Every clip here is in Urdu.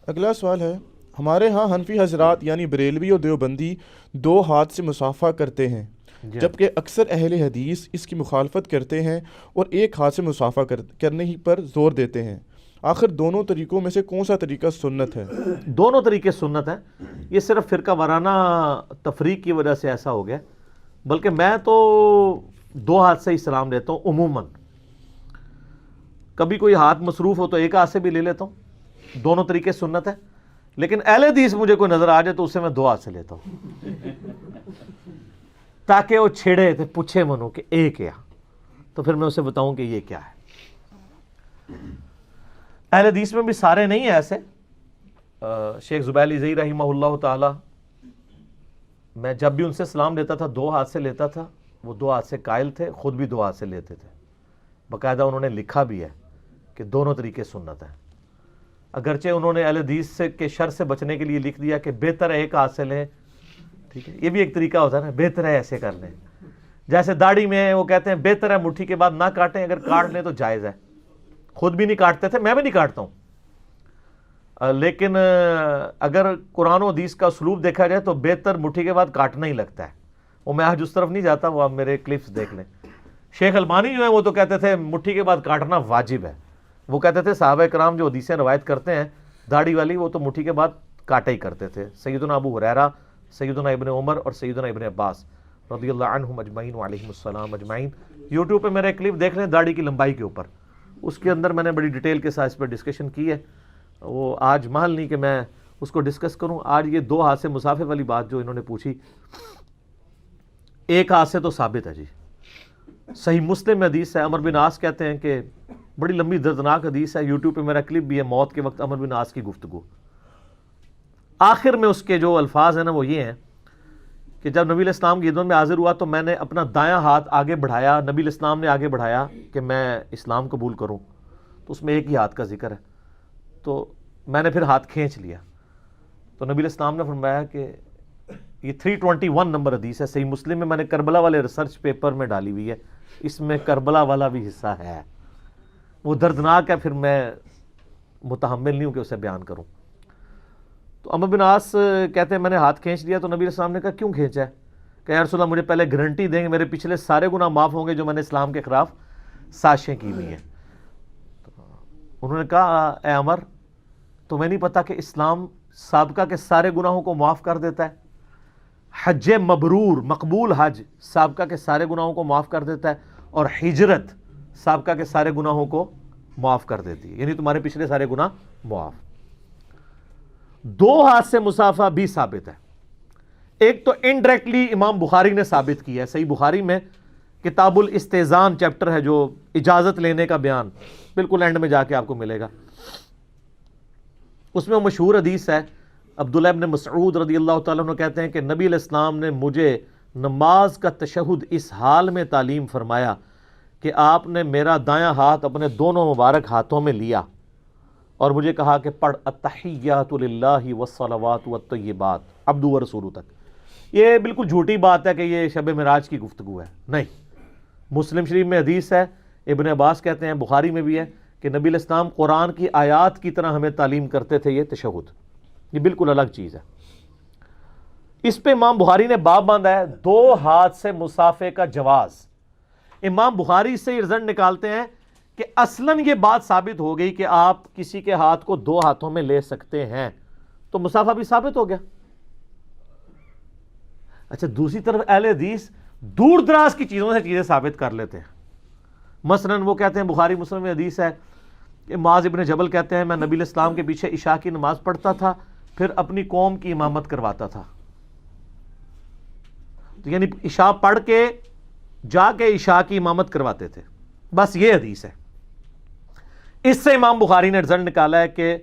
اگلا سوال ہے، ہمارے ہاں حنفی حضرات یعنی بریلوی اور دیوبندی 2 ہاتھ سے مصافحہ کرتے ہیں، جی ہاں، جبکہ اکثر اہل حدیث اس کی مخالفت کرتے ہیں اور 1 ہاتھ سے مصافحہ کرنے ہی پر زور دیتے ہیں۔ آخر دونوں طریقوں میں سے کون سا طریقہ سنت ہے؟ دونوں طریقے سنت ہیں، یہ صرف فرقہ وارانہ تفریق کی وجہ سے ایسا ہو گیا، بلکہ میں تو 2 ہاتھ سے ہی سلام لیتا ہوں عموماً۔ کبھی کوئی ہاتھ مصروف ہو تو 1 ہاتھ سے بھی لے لیتا ہوں، دونوں طریقے سنت ہیں، لیکن اہل حدیث مجھے کوئی نظر آ جائے تو اسے میں 2 ہاتھ سے لیتا ہوں، تاکہ وہ چھیڑے تھے پوچھے منو کہ کیا، تو پھر میں اسے بتاؤں کہ یہ کیا ہے۔ اہل حدیث میں بھی سارے نہیں ہیں ایسے، شیخ زبیلی زئی رحمہ اللہ تعالی، میں جب بھی ان سے سلام لیتا تھا 2 ہاتھ سے لیتا تھا، وہ 2 ہاتھ سے قائل تھے، خود بھی 2 ہاتھ سے لیتے تھے، باقاعدہ انہوں نے لکھا بھی ہے کہ دونوں طریقے سنت ہیں، اگرچہ انہوں نے اہل حدیث کے شر سے بچنے کے لیے لکھ دیا کہ بہتر ہے 1 ہاتھ سے لیں، ٹھیک ہے، یہ بھی ایک طریقہ ہوتا ہے نا، بہتر ہے ایسے کر لیں، جیسے داڑھی میں وہ کہتے ہیں بہتر ہے مٹھی کے بعد نہ کاٹیں، اگر کاٹ لیں تو جائز ہے، خود بھی نہیں کاٹتے تھے، میں بھی نہیں کاٹتا ہوں، لیکن اگر قرآن و حدیث کا اسلوب دیکھا جائے تو بہتر مٹھی کے بعد کاٹنا ہی لگتا ہے، وہ میں آج اس طرف نہیں جاتا، وہ آپ میرے کلپس دیکھ لیں۔ شیخ البانی جو ہے وہ تو کہتے تھے مٹھی کے بعد کاٹنا واجب ہے، وہ کہتے تھے صحابہ کرام جو حدیثیں روایت کرتے ہیں داڑھی والی، وہ تو مٹھی کے بعد کاٹا ہی کرتے تھے، سیدنا ابو ہریرہ، سیدنا ابن عمر اور سیدنا ابن عباس رضی اللہ عنہم اجمعین وعلیہم السلام اجمعین۔ یوٹیوب پہ میرا ایک کلپ دیکھ لیں داڑھی کی لمبائی کے اوپر، اس کے اندر میں نے بڑی ڈیٹیل کے ساتھ اس پہ ڈسکشن کی ہے، وہ آج محل نہیں کہ میں اس کو ڈسکس کروں۔ آج یہ 2 ہاتھ سے مسافے والی بات جو انہوں نے پوچھی، 1 ہاتھ سے تو ثابت ہے جی، صحیح مسلم میں حدیث ہے، عمر بن عاص کہتے ہیں کہ بڑی لمبی دردناک حدیث ہے، یوٹیوب پہ میرا کلپ بھی ہے، موت کے وقت عمر بن عاص کی گفتگو، آخر میں اس کے جو الفاظ ہیں نا وہ یہ ہیں کہ جب نبی علیہ السلام کی خدمت میں حاضر ہوا تو میں نے اپنا دایاں ہاتھ آگے بڑھایا، نبی علیہ السلام نے آگے بڑھایا کہ میں اسلام قبول کروں، تو اس میں 1 ہی ہاتھ کا ذکر ہے، تو میں نے پھر ہاتھ کھینچ لیا، تو نبی علیہ السلام نے فرمایا کہ یہ 321 نمبر حدیث ہے، صحیح مسلم میں نے کربلا والے ریسرچ پیپر میں ڈالی ہوئی ہے، اس میں کربلا والا بھی حصہ ہے، وہ دردناک ہے، پھر میں متحمل نہیں ہوں کہ اسے بیان کروں۔ تو عمر بن عاص کہتے ہیں میں نے ہاتھ کھینچ لیا، تو نبی علیہ السلام نے کہا کیوں کھینچا ہے؟ کہ یا رسول اللہ مجھے پہلے گارنٹی دیں گے میرے پچھلے سارے گناہ معاف ہوں گے جو میں نے اسلام کے خلاف سازشیں کی ہوئی ہیں۔ انہوں نے کہا اے عمر تمہیں نہیں پتا کہ اسلام سابقہ کے سارے گناہوں کو معاف کر دیتا ہے؟ حج مبرور مقبول حج سابقہ کے سارے گناہوں کو معاف کر دیتا ہے، اور ہجرت سابقہ کے سارے گناہوں کو معاف کر دیتی ہے، یعنی تمہارے پچھلے سارے گناہ معاف۔ 2 ہاتھ سے مصافحہ بھی ثابت ہے، ایک تو انڈائریکٹلی امام بخاری نے ثابت کیا ہے، صحیح بخاری میں کتاب الاستئذان چیپٹر ہے جو اجازت لینے کا بیان، بالکل اینڈ میں جا کے آپ کو ملے گا، اس میں وہ مشہور حدیث ہے، عبداللہ ابن مسعود رضی اللہ تعالیٰ عنہ کہتے ہیں کہ نبی علیہ السلام نے مجھے نماز کا تشہد اس حال میں تعلیم فرمایا کہ آپ نے میرا دایاں ہاتھ اپنے دونوں مبارک ہاتھوں میں لیا اور مجھے کہا کہ پڑھ التحیات للہ والصلوات والطیبات عبدہ ورسولہ تک۔ یہ بالکل جھوٹی بات ہے کہ یہ شب معراج کی گفتگو ہے، نہیں، مسلم شریف میں حدیث ہے، ابن عباس کہتے ہیں، بخاری میں بھی ہے کہ نبی علیہ السلام قرآن کی آیات کی طرح ہمیں تعلیم کرتے تھے یہ تشہد، یہ بالکل الگ چیز ہے۔ اس پہ امام بخاری نے باب باندھا ہے 2 ہاتھ سے مصافحے کا جواز۔ امام بخاری سے یہ رزلٹ نکالتے ہیں کہ اصلاً یہ بات ثابت ہو گئی کہ آپ کسی کے ہاتھ کو 2 ہاتھوں میں لے سکتے ہیں، تو مصافحہ بھی ثابت ہو گیا۔ اچھا دوسری طرف اہل حدیث دور دراز کی چیزوں سے چیزیں ثابت کر لیتے ہیں، مثلاً وہ کہتے ہیں بخاری مسلم میں حدیث ہے کہ معاذ ابن جبل کہتے ہیں میں نبی علیہ السلام کے پیچھے عشاء کی نماز پڑھتا تھا پھر اپنی قوم کی امامت کرواتا تھا، تو یعنی عشاء پڑھ کے جا کے عشاء کی امامت کرواتے تھے، بس یہ حدیث ہے۔ اس سے امام بخاری نے رزلٹ نکالا ہے کہ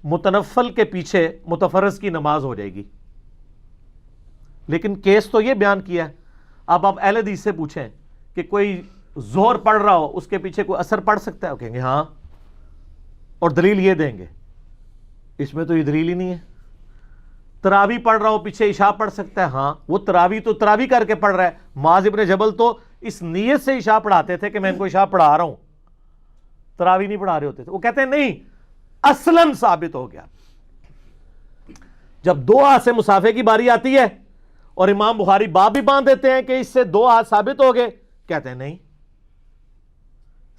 متنفل کے پیچھے متفرض کی نماز ہو جائے گی، لیکن کیس تو یہ بیان کیا ہے۔ اب آپ اہل حدیث سے پوچھیں کہ کوئی ظہر پڑھ رہا ہو اس کے پیچھے کوئی اثر پڑھ سکتا ہے؟ وہ کہیں گے ہاں، اور دلیل یہ دیں گے، اس میں تو یہ دلیل ہی نہیں ہے۔ تراویح پڑھ رہا ہو پیچھے عشاء پڑھ سکتا ہے؟ ہاں، وہ تراویح تو تراویح کر کے پڑھ رہا ہے، معاذ ابن جبل تو اس نیت سے عشاء پڑھاتے تھے کہ میں ان کو عشاء پڑھا رہا ہوں، تراویح نہیں پڑھا رہے ہوتے تھے۔ وہ کہتے ہیں نہیں، اصلاً ثابت ہو گیا جب دو ہاتھ سے مسافے کی باری آتی ہے اور امام بخاری باب بھی باندھ دیتے ہیں کہ اس سے دو ہاتھ ثابت ہو گئے, کہتے ہیں نہیں,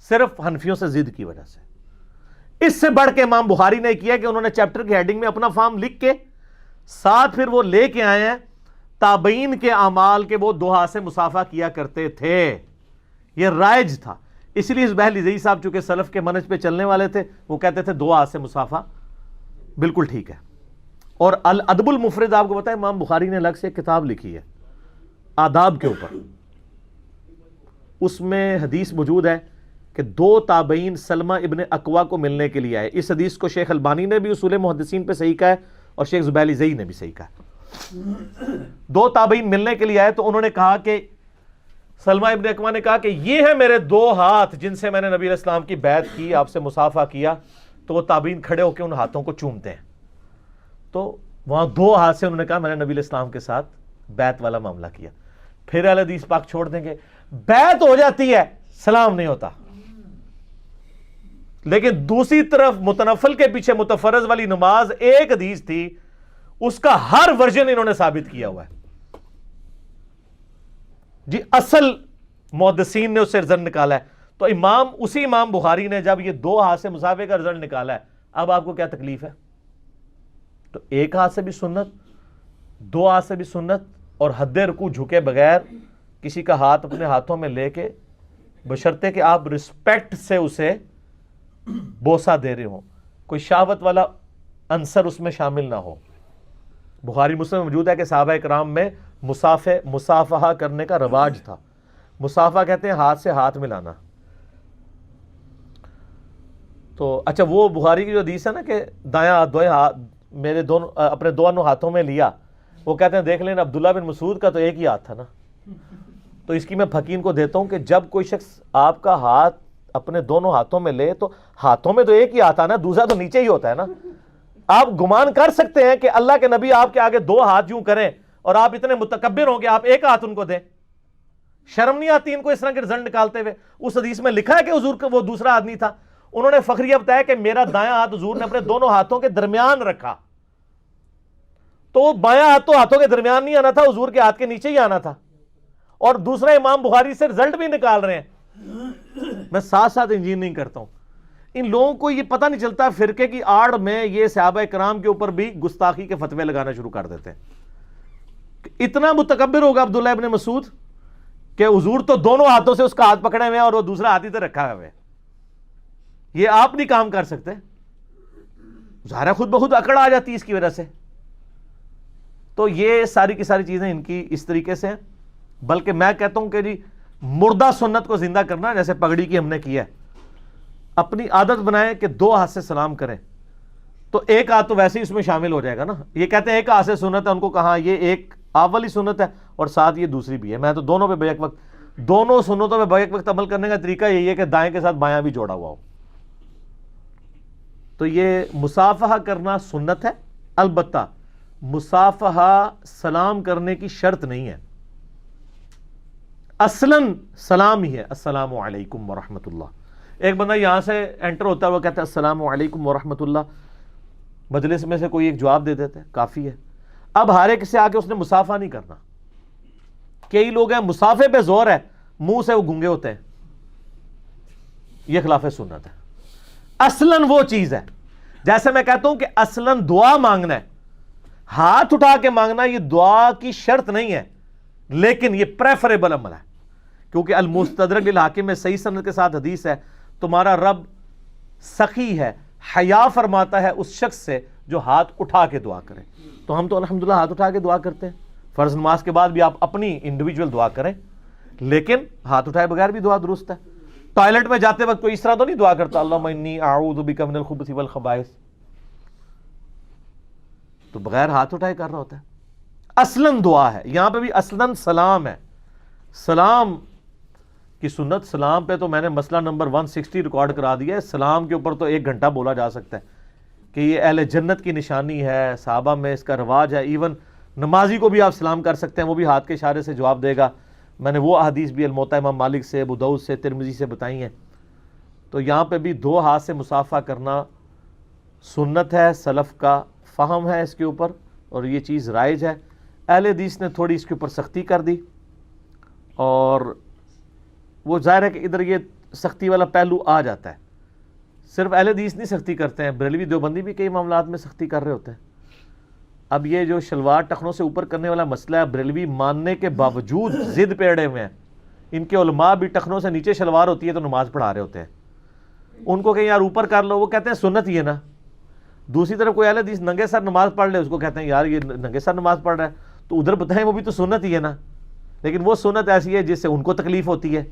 صرف حنفیوں سے ضد کی وجہ سے. اس سے بڑھ کے امام بخاری نے کیا کہ انہوں نے چیپٹر کی ہیڈنگ میں اپنا فارم لکھ کے ساتھ پھر وہ لے کے آئے ہیں تابعین کے اعمال کے وہ دو ہاتھ سے مسافہ کیا کرتے تھے, یہ رائج تھا. اس لیے اسبہل زئی صاحب چونکہ سلف کے منہج پہ چلنے والے تھے, وہ کہتے تھے دو ہاتھ سے مسافہ بالکل ٹھیک ہے. اور الادب المفرد آپ کو پتا ہے امام بخاری نے الگ سے ایک کتاب لکھی ہے آداب کے اوپر, اس میں حدیث موجود ہے کہ دو تابعین سلمہ ابن اکوا کو ملنے کے لیے آئے. اس حدیث کو شیخ البانی نے بھی اصول محدثین پہ صحیح کہا ہے اور شیخ زبیلی زئی نے بھی صحیح کہا ہے. دو تابعین ملنے کے لیے آئے تو انہوں نے کہا کہ سلمہ ابن اکوا نے کہا کہ یہ ہیں میرے دو ہاتھ جن سے میں نے نبی علیہ السلام کی بیعت کی, آپ سے مصافحہ کیا. تو وہ تابعین کھڑے ہو کے ان ہاتھوں کو چومتے ہیں. تو وہاں دو ہاتھ سے انہوں نے کہا میں نے نبی علیہ السلام کے ساتھ بیعت والا معاملہ کیا. پھر اہل حدیث پاک چھوڑ دیں گے, بیعت ہو جاتی ہے سلام نہیں ہوتا. لیکن دوسری طرف متنفل کے پیچھے متفرض والی نماز ایک حدیث تھی, اس کا ہر ورژن انہوں نے ثابت کیا ہوا ہے جی. اصل محدثین نے اس سے رزلٹ نکالا ہے. تو اسی امام بخاری نے جب یہ دو ہاتھ سے مسافے کا رزلٹ نکالا ہے, اب آپ کو کیا تکلیف ہے؟ تو ایک ہاتھ سے بھی سنت, دو ہاتھ سے بھی سنت, اور حد رکوع جھکے بغیر کسی کا ہاتھ اپنے ہاتھوں میں لے کے, بشرطے کہ آپ رسپیکٹ سے اسے بوسہ دے رہے ہوں, کوئی شہوت والا عنصر اس میں شامل نہ ہو. بخاری مسلم میں موجود ہے کہ صحابہ کرام میں مصافحہ کرنے کا رواج تھا. مصافحہ کہتے ہیں ہاتھ سے ہاتھ ملانا. تو اچھا وہ بخاری کی جو حدیث ہے نا کہ دایاں ہاتھ میرے دونوں اپنے دونوں ہاتھوں میں لیا, وہ کہتے ہیں دیکھ لینا عبداللہ بن مسعود کا تو ایک ہی ہاتھ تھا نا. تو اس کی میں فقین کو دیتا ہوں کہ جب کوئی شخص آپ کا ہاتھ اپنے دونوں ہاتھوں میں لے تو ہاتھوں میں تو ایک ہی آتا ہے نا, دوسرا تو نیچے ہی ہوتا ہے نا. آپ گمان کر سکتے ہیں کہ اللہ کے نبی آپ کے آگے دو ہاتھ یوں کریں اور آپ اتنے متکبر ہوں کہ آپ ایک ہاتھ ان کو دیں؟ شرم نہیں آتی ان کو اس طرح کے رزلٹ نکالتے ہوئے؟ اس حدیث میں لکھا ہے کہ حضور کا وہ دوسرا آدمی تھا. انہوں نے فخریہ بتایا کہ میرا دایاں ہاتھ حضور نے اپنے دونوں ہاتھوں کے درمیان رکھا. تو وہ بایاں ہاتھ تو ہاتھوں کے درمیان نہیں آنا تھا, حضور کے ہاتھ کے نیچے ہی آنا تھا. اور دوسرا امام بخاری سے رزلٹ بھی نکال رہے ہیں. میں ساتھ ساتھ انجینئرنگ کرتا ہوں. ان لوگوں کو یہ پتہ نہیں چلتا فرقے کی آڑ میں یہ صحابہ کرام کے اوپر بھی گستاخی کے فتوے لگانا شروع کر دیتے ہیں. اتنا متکبر ہوگا عبداللہ ابن مسعود کہ حضور تو دونوں ہاتھوں سے اس کا ہاتھ پکڑے ہوئے ہیں اور وہ دوسرا ہاتھ ہی تو رکھا ہوا ہے. یہ آپ نہیں کام کر سکتے. ظاہر ہے خود بخود اکڑ آ جاتی ہے اس کی وجہ سے. تو یہ ساری کی ساری چیزیں ان کی اس طریقے سے ہیں. بلکہ میں کہتا ہوں کہ جی مردہ سنت کو زندہ کرنا, جیسے پگڑی کی ہم نے کیا ہے, اپنی عادت بنائیں کہ دو ہاتھ سے سلام کریں. تو ایک ہاتھ تو ویسے ہی اس میں شامل ہو جائے گا نا. یہ کہتے ہیں ایک ہاتھ سے سنت ہے, ان کو کہاں یہ ایک اول ہی سنت ہے اور ساتھ یہ دوسری بھی ہے. میں تو دونوں پہ بیک وقت, دونوں سنتوں پہ بیک وقت عمل کرنے کا طریقہ یہی ہے کہ دائیں کے ساتھ بایاں بھی جوڑا ہوا ہو. تو یہ مصافحہ کرنا سنت ہے. البتہ مصافحہ سلام کرنے کی شرط نہیں ہے. اصلاً سلام ہی ہے السلام علیکم ورحمۃ اللہ. ایک بندہ یہاں سے انٹر ہوتا ہے, وہ کہتا ہے السلام علیکم ورحمۃ اللہ, مجلس میں سے کوئی ایک جواب دے دیتا ہے, کافی ہے. اب ہر ایک سے آ کے اس نے مصافحہ نہیں کرنا. کئی لوگ ہیں مصافحے پہ زور ہے, منہ سے وہ گونگے ہوتے ہیں, یہ خلاف سنت ہے. اصلاً وہ چیز ہے جیسے میں کہتا ہوں کہ اصلاً دعا مانگنا ہے, ہاتھ اٹھا کے مانگنا یہ دعا کی شرط نہیں ہے, لیکن یہ پریفریبل عمل ہے. کیونکہ المستدرک للحاکم میں صحیح سند کے ساتھ حدیث ہے, تمہارا رب سخی ہے, حیا فرماتا ہے اس شخص سے جو ہاتھ اٹھا کے دعا کرے. تو ہم تو الحمدللہ ہاتھ اٹھا کے دعا کرتے ہیں. فرض نماز کے بعد بھی آپ اپنی انڈیویجول دعا کریں, لیکن ہاتھ اٹھائے بغیر بھی دعا درست ہے. ٹوائلٹ میں جاتے وقت کوئی اس طرح تو نہیں دعا کرتا اللہم انی اعوذ بک من الخبث والخبائث, تو بغیر ہاتھ اٹھائے کر رہا ہوتا ہے. اصلاً دعا ہے. یہاں پہ بھی اصلاً سلام ہے. سلام کی سنت, سلام پہ تو میں نے مسئلہ نمبر 160 ریکارڈ کرا دیا ہے. سلام کے اوپر تو 1 گھنٹہ بولا جا سکتا ہے کہ یہ اہل جنت کی نشانی ہے, صحابہ میں اس کا رواج ہے. ایون نمازی کو بھی آپ سلام کر سکتے ہیں, وہ بھی ہاتھ کے اشارے سے جواب دے گا. میں نے وہ احادیث بھی الموطا امام مالک سے, ابو داؤد سے, ترمذی سے بتائی ہیں. تو یہاں پہ بھی 2 ہاتھ سے مصافحہ کرنا سنت ہے, سلف کا فہم ہے اس کے اوپر, اور یہ چیز رائج ہے. اہل حدیث نے تھوڑی اس کے اوپر سختی کر دی, اور وہ ظاہر ہے کہ ادھر یہ سختی والا پہلو آ جاتا ہے. صرف اہل حدیث نہیں سختی کرتے ہیں, بریلوی دیوبندی بھی کئی معاملات میں سختی کر رہے ہوتے ہیں. اب یہ جو شلوار ٹخنوں سے اوپر کرنے والا مسئلہ ہے, بریلوی ماننے کے باوجود ضد پہ اڑے ہوئے ہیں. ان کے علماء بھی ٹخنوں سے نیچے شلوار ہوتی ہے تو نماز پڑھا رہے ہوتے ہیں. ان کو کہیں یار اوپر کر لو, وہ کہتے ہیں سنت ہی ہے نا. دوسری طرف کوئی اہل حدیث ننگے سر نماز پڑھ لے, اس کو کہتے ہیں یار یہ ننگے سر نماز پڑھ رہا ہے, تو ادھر بتائیں وہ بھی تو سنت ہی ہے نا. لیکن وہ سنت ایسی ہے جس سے ان کو تکلیف ہوتی ہے.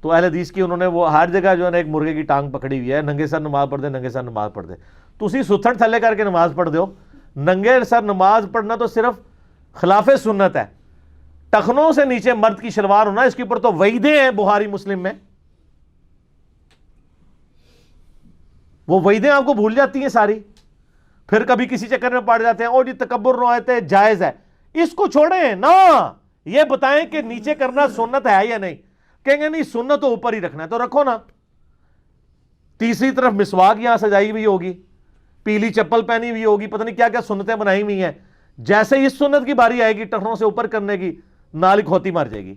تو اہل حدیث کی انہوں نے وہ ہر جگہ جو ہے نا ایک مرغے کی ٹانگ پکڑی ہوئی ہے, ننگے سر نماز پڑھ دے, ننگے سر نماز پڑھ دے. تو اسی ستھڑ تھلے کر کے نماز پڑھ دو. ننگے سر نماز پڑھنا تو صرف خلاف سنت ہے. ٹخنوں سے نیچے مرد کی شلوار ہونا, اس کے اوپر تو وعیدیں ہیں بخاری مسلم میں. وہ وعیدیں آپ کو بھول جاتی ہیں ساری, پھر کبھی کسی چکر میں پڑ جاتے ہیں او جی تکبر روایتیں جائز ہے. اس کو چھوڑیں نا, یہ بتائیں کہ نیچے کرنا سنت ہے یا نہیں. کہیں گے نہیں سنت تو اوپر ہی رکھنا ہے, تو رکھو نا. تیسری طرف مسواک یہاں سجائی ہوئی ہوگی, پیلی چپل پہنی ہوئی ہوگی, پتہ نہیں کیا کیا سنتیں بنائی ہوئی ہیں. جیسے اس سنت کی باری آئے گی ٹخنوں سے اوپر کرنے کی, نال کھوتی مر جائے گی.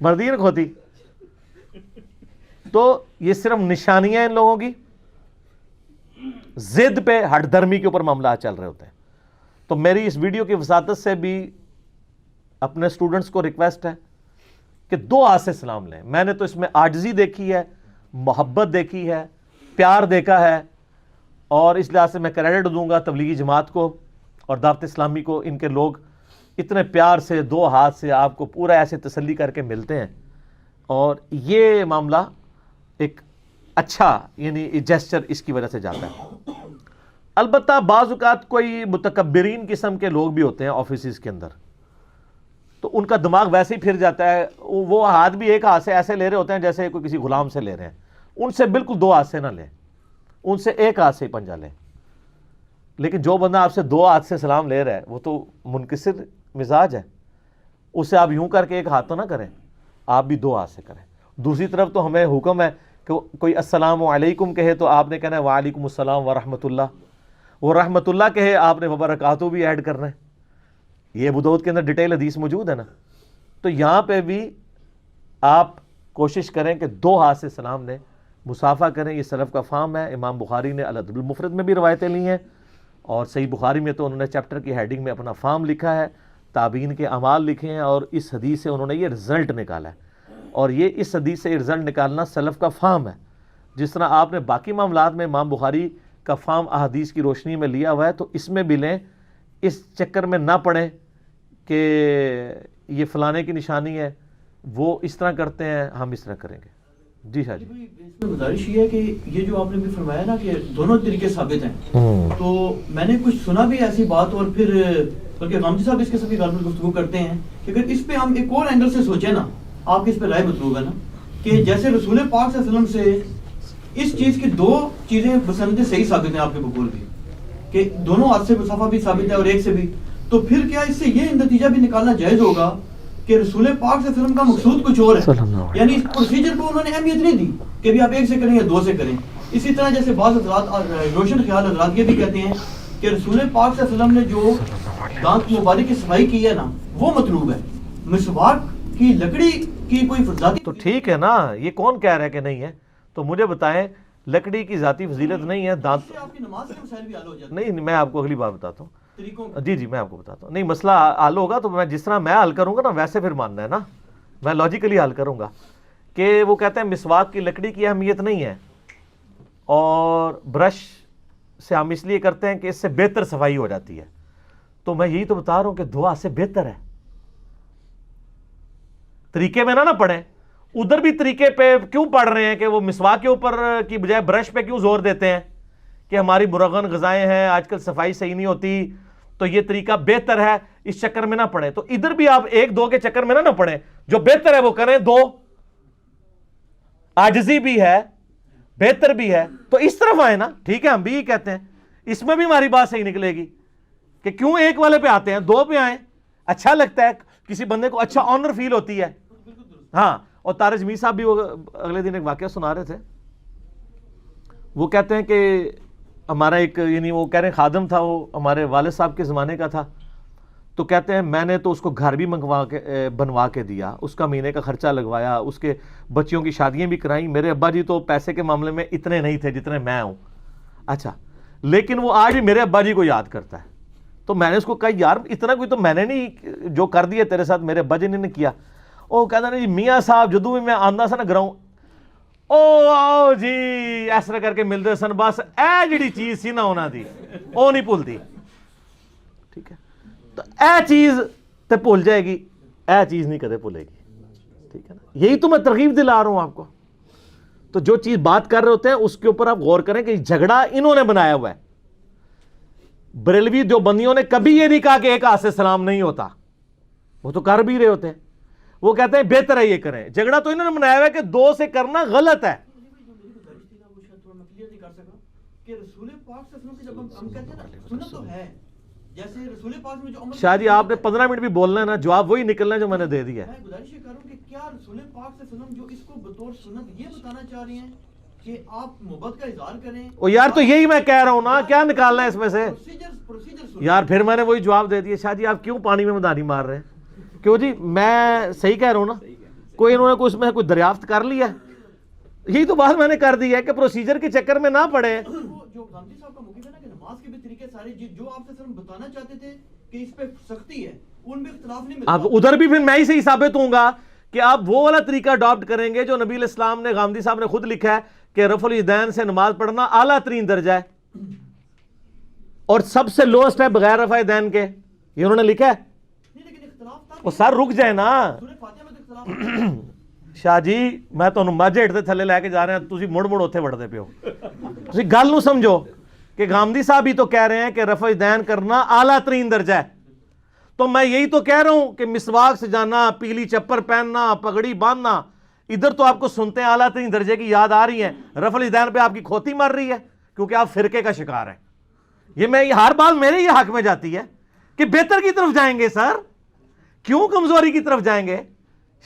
مردی نا کھوتی. تو یہ صرف نشانیاں ان لوگوں کی, ضد پہ ہٹ دھرمی کے اوپر معاملات چل رہے ہوتے ہیں. تو میری اس ویڈیو کی وساطت سے بھی اپنے سٹوڈنٹس کو ریکویسٹ ہے کہ 2 ہاتھ سے سلام لیں. میں نے تو اس میں عاجزی دیکھی ہے, محبت دیکھی ہے, پیار دیکھا ہے, اور اس لحاظ سے میں کریڈٹ دوں گا تبلیغی جماعت کو اور دعوت اسلامی کو. ان کے لوگ اتنے پیار سے 2 ہاتھ سے آپ کو پورا ایسے تسلی کر کے ملتے ہیں, اور یہ معاملہ ایک اچھا یعنی جیسچر اس کی وجہ سے جاتا ہے. البتہ بعض اوقات کوئی متکبرین قسم کے لوگ بھی ہوتے ہیں آفیسز کے اندر, تو ان کا دماغ ویسے ہی پھر جاتا ہے. وہ ہاتھ بھی ایک ہاتھ سے ایسے لے رہے ہوتے ہیں جیسے کوئی کسی غلام سے لے رہے ہیں. ان سے بالکل 2 ہاتھ سے نہ لیں, ان سے 1 ہاتھ سے ہی پنجہ لیں. لیکن جو بندہ آپ سے 2 ہاتھ سے سلام لے رہا ہے وہ تو منکسر مزاج ہے, اسے آپ یوں کر کے 1 ہاتھ تو نہ کریں, آپ بھی 2 ہاتھ سے کریں. دوسری طرف تو ہمیں حکم ہے کہ کوئی السلام علیکم کہے تو آپ نے کہنا ہے وعلیکم السلام ورحمۃ اللہ. وہ رحمۃ اللہ کہے آپ نے وبرکاتہ بھی ایڈ کرنا ہے. یہ ابو داؤد کے اندر ڈیٹیل حدیث موجود ہے نا. تو یہاں پہ بھی آپ کوشش کریں کہ 2 ہاتھ سے سلام لیں, مصافحہ کریں. یہ سلف کا فہم ہے. امام بخاری نے الادب المفرد میں بھی روایتیں لی ہیں, اور صحیح بخاری میں تو انہوں نے چیپٹر کی ہیڈنگ میں اپنا فہم لکھا ہے, تابعین کے اعمال لکھے ہیں, اور اس حدیث سے انہوں نے یہ رزلٹ نکالا ہے. اور یہ اس حدیث سے یہ رزلٹ نکالنا سلف کا فہم ہے. جس طرح آپ نے باقی معاملات میں امام بخاری کا فہم احادیث کی روشنی میں لیا ہوا ہے, تو اس میں بھی لیں. اس چکر میں نہ پڑیں کہ یہ فلانے کی نشانی ہے, وہ اس طرح کرتے ہیں ہم اس طرح کریں گے. جی شاہ جی. اس میں گزارش یہ ہے کہ یہ جو آپ نے بھی فرمایا نا کہ دونوں طریقے ثابت ہیں, تو میں نے کچھ سنا بھی ایسی بات, اور پھر بلکہ غامدی صاحب اس کے ساتھ غالباً گفتگو کرتے ہیں کہ اگر اس پہ ہم ایک اور اینگل سے سوچیں نا, آپ کی اس پہ رائے مطلوب ہے نا, کہ جیسے رسول پاک صلی اللہ علیہ وسلم سے اس چیز کی 2 چیزیں بسندیں صحیح ثابت ہیں آپ کے بقول بھی, کہ دونوں ہاتھ سے مسافہ بھی ثابت ہے اور 1 سے بھی, تو پھر کیا اس سے یہ نتیجہ بھی نکالنا جائز ہوگا کہ رسول پاک صلی اللہ علیہ وسلم کا مقصود کچھ اور ہے, یعنی اس پروسیجر کو انہوں نے اہمیت نہیں دی کہ بھی آپ 1 سے کریں یا 2 سے کریں. اسی طرح جیسے بعض حضرات روشن خیال حضرات یہ بھی کہتے ہیں کہ رسول پاک صلی اللہ علیہ وسلم نے جو دانت مبارک کی صفائی کی ہے نا وہ مطلوب ہے, مسواک کی لکڑی کی کوئی ذاتی. تو ٹھیک ہے نا, یہ کون کہہ رہا ہے کہ نہیں ہے؟ تو مجھے بتائیں, لکڑی کی ذاتی فضیلت نہیں ہے, دانت آپ کی نماز کے مسائل بھی حل ہو جاتے ہیں. نہیں, میں آپ کو اگلی بار بتاتا ہوں. طریقوں جی میں آپ کو بتاتا ہوں. نہیں, مسئلہ حل ہوگا تو میں جس طرح میں حل کروں گا نا ویسے پھر ماننا ہے نا, میں لاجیکلی حل کروں گا. کہ وہ کہتے ہیں مسواک کی لکڑی کی اہمیت نہیں ہے, اور برش سے ہم اس لیے کرتے ہیں کہ اس سے بہتر صفائی ہو جاتی ہے. تو میں یہی تو بتا رہا ہوں کہ 2 ہاتھ سے بہتر ہے. طریقے میں نہ پڑھیں, ادھر بھی طریقے پہ کیوں پڑھ رہے ہیں کہ وہ مسواک کے اوپر کی بجائے برش پہ کیوں زور دیتے ہیں کہ ہماری مرغن غذائیں ہیں, آج کل صفائی صحیح نہیں ہوتی, تو یہ طریقہ بہتر ہے, اس چکر میں نہ پڑھیں. تو ادھر بھی آپ 1-2 کے چکر میں نہ پڑھیں, جو بہتر ہے وہ کریں. 2 عاجزی بھی ہے, بہتر بھی ہے, تو اس طرف آئے نا. ٹھیک ہے, ہم بھی یہ کہتے ہیں, اس میں بھی ہماری بات صحیح نکلے گی کہ کیوں 1 والے پہ آتے ہیں, 2 پہ آئیں. اچھا لگتا ہے, کسی بندے کو اچھا آنر فیل ہوتی ہے. ہاں, اور تارج میر صاحب بھی اگلے دن ایک واقعہ سنا رہے تھے. وہ کہتے ہیں کہ ہمارا ایک یعنی وہ کہہ رہے ہیں خادم تھا، وہ ہمارے والد صاحب کے زمانے کا تھا، تو کہتے ہیں میں نے تو اس کو گھر بھی بنوا کے دیا، اس کا مہینے کا خرچہ لگوایا، اس کے بچیوں کی شادیاں بھی کرائیں، میرے ابا جی تو پیسے کے معاملے میں اتنے نہیں تھے جتنے میں ہوں. اچھا، لیکن وہ آج بھی میرے ابا جی کو یاد کرتا ہے. تو میں نے اس کو کہا یار اتنا کوئی تو میں نے نہیں جو کر دیا تیرے ساتھ میرے ابا جی نے کیا. وہ کہتا نا جی میاں صاحب جدوں بھی میں آندا سا نا گراؤں او جی اس طرح کر کے ملتے سن، بس اے جڑی چیز سی نا انہاں دی او نہیں بھولتی. ٹھیک ہے، تو اے چیز تے بھول جائے گی، اے چیز نہیں کدے بھولے گی. ٹھیک ہے نا، یہی تو میں ترغیب دلا رہا ہوں آپ کو. تو جو چیز بات کر رہے ہوتے ہیں اس کے اوپر آپ غور کریں کہ جھگڑا انہوں نے بنایا ہوا ہے. بریلوی دیوبندیوں نے کبھی یہ نہیں کہا کہ ایک ہاتھ سے سلام نہیں ہوتا، وہ تو کر بھی رہے ہوتے ہیں. وہ کہتے ہیں بہتر ہے یہ کریں. جھگڑا تو انہوں نے بنایا ہوا ہے کہ دو سے کرنا غلط ہے. شاہ جی آپ نے 15 منٹ بھی بولنا ہے نا، جواب وہی نکلنا ہے جو میں نے دے دیا ہے. میں گزارش یہ کروں کہ کیا رسول پاک صلی اللہ علیہ وسلم جو اس کو بطور سنت یہ بتانا چاہ رہے ہیں کہ آپ محبت کا اظہار کریں؟ او یار تو یہی میں کہہ رہا ہوں نا، کیا نکالنا ہے اس میں سے پروسیجر یار؟ پھر میں نے وہی جواب دے دیا. شاہ جی آپ کیوں پانی میں مدانی مار رہے ہیں؟ کیوں جی میں صحیح کہہ رہا ہوں نا؟ کوئی انہوں نے کوئی اس میں کوئی دریافت کر لیا ہے؟ یہی تو بات میں نے کر دی ہے کہ پروسیجر کے چکر میں نہ پڑے. جو غامدی صاحب کا موقف ہے نا کہ نماز کے بھی طریقے سارے جو آپ سے بتانا چاہتے تھے کہ اس پہ سختی ہے، ان میں اختلاف نہیں ملتا. اب ادھر بھی پھر میں ہی صحیح ثابت ہوں گا کہ آپ وہ والا طریقہ اڈاپٹ کریں گے جو نبی علیہ السلام نے، غامدی صاحب نے خود لکھا ہے کہ رفع الیدین سے نماز پڑھنا اعلیٰ ترین درجہ ہے اور سب سے لوسٹ ہے بغیر رفع یدین کے. یہ انہوں نے لکھا ہے. لیکن اختلاف تھا وہ سر رک جائے نا سورہ فاتحہ میں تو اختلاف شاہ جی. میں تمہیں مجھ ہیٹ دے تھلے لے کے جا رہے ہیں، تسی مڑ مڑ اتنے وڑتے پے ہو. تسی گل نو سمجھو کہ غامدی صاحب ہی تو کہہ رہے ہیں کہ رفع یدین کرنا اعلیٰ ترین درجہ ہے. تو میں یہی تو کہہ رہا ہوں کہ مسواک سے جانا، پیلی چپر پہننا، پگڑی باندھنا، ادھر تو آپ کو سنتے ہیں اعلیٰ ترین درجے کی یاد آ رہی ہے، رفع الیدین پہ آپ کی کھوتی مر رہی ہے کیونکہ آپ فرقے کا شکار ہیں. یہ ہر بات میرے یہ حق میں جاتی ہے کہ بہتر کی طرف جائیں گے. سر کیوں کمزوری کی طرف جائیں گے؟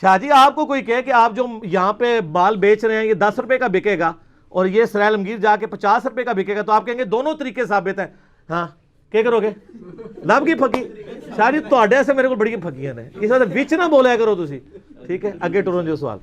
شاہ جی آپ کو کوئی کہے کہ آپ جو یہاں پہ مال بیچ رہے ہیں یہ 10 روپے کا بکے گا اور یہ سرائے عالمگیر جا کے 50 روپے کا بکے گا، تو آپ کہیں گے دونوں طریقے ثابت ہیں. ہاں کیا کرو گے؟ لب کی پھکی. شاہ جی تواڈے سے میرے کو بڑی پھکیاں نے، اس وقت وچ نہ بولیا کرو تسی. ٹھیک ہے، اگے ٹرو جو سوال.